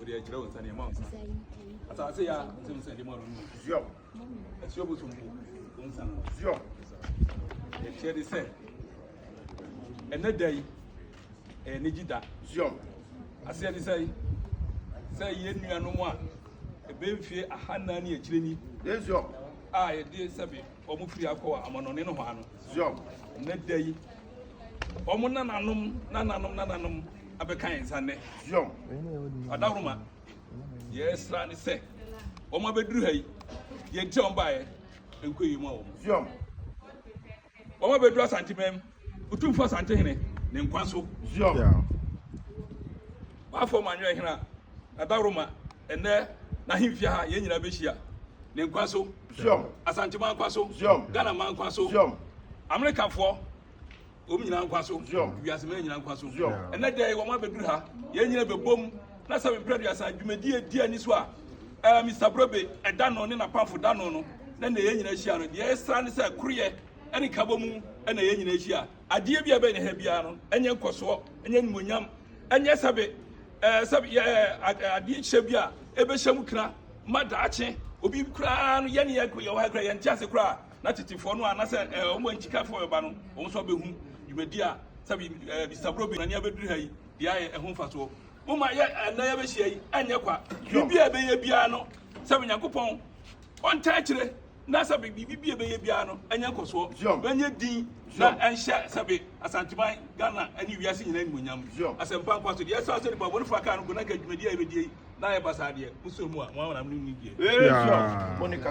the children and your mom. As I say, I say, Zio. As your bosom, Zio. The chair is said. Another day, a Nijida, Zio. I said, say, yen you are no one. A baby fear a hand and a chilly. Yes, your. I dear Sabi, almost 3 hours, I'm on no one. Zio. Net day. Nanum, Abekan Sunday. Zio. Adama. Yes, Randy say. Oma bedru ye jom by enko yimo. Zio. Oma bedru santimem. Utum for santehene ne nkwaso. Zio. Ba for manwe hena. Adaruma ene na himfia ha ye nyina behia ne nkwaso. Zio. Asantima nkwaso. Zio. Ghana man nkwaso. Zio. America for nyina nkwaso. Zio. Wiase me nyina nkwaso. Zio. Ene dey oma bedru ha ye nyina bebom na sabe predu asa dwumadi edi ani so a Mr. Brobe edano ne na pamfo dano no na ye nyina hia no de extra ne say kroye ene kabomu ene ye nyina hia ade bia be ne ha bia no enye nkoso enye nimonyam enye sabe ade hye bia ebe hyam kra madaache obi kra no ye ne ye kroye wa kra ye ntiase kra na titifo no anase omo nchika fo eba no omo so behu dwumadi a sabe Mr. Brobe na ne abeduru ha yi de aye ehun faso Mama ya na ya be hie anya kwa bibia be ye bia no sabe Yakopon on taachire na sabe bibia be ye bia no anya koso banya din na enhye sabe asantiman Ghana ani wiase nyina nimonyam asempa kwaso de yesa so de babo no fa ka no go na ka dwumadi a be die na ya basa de muso mu a mo na mu ni die yeah Monica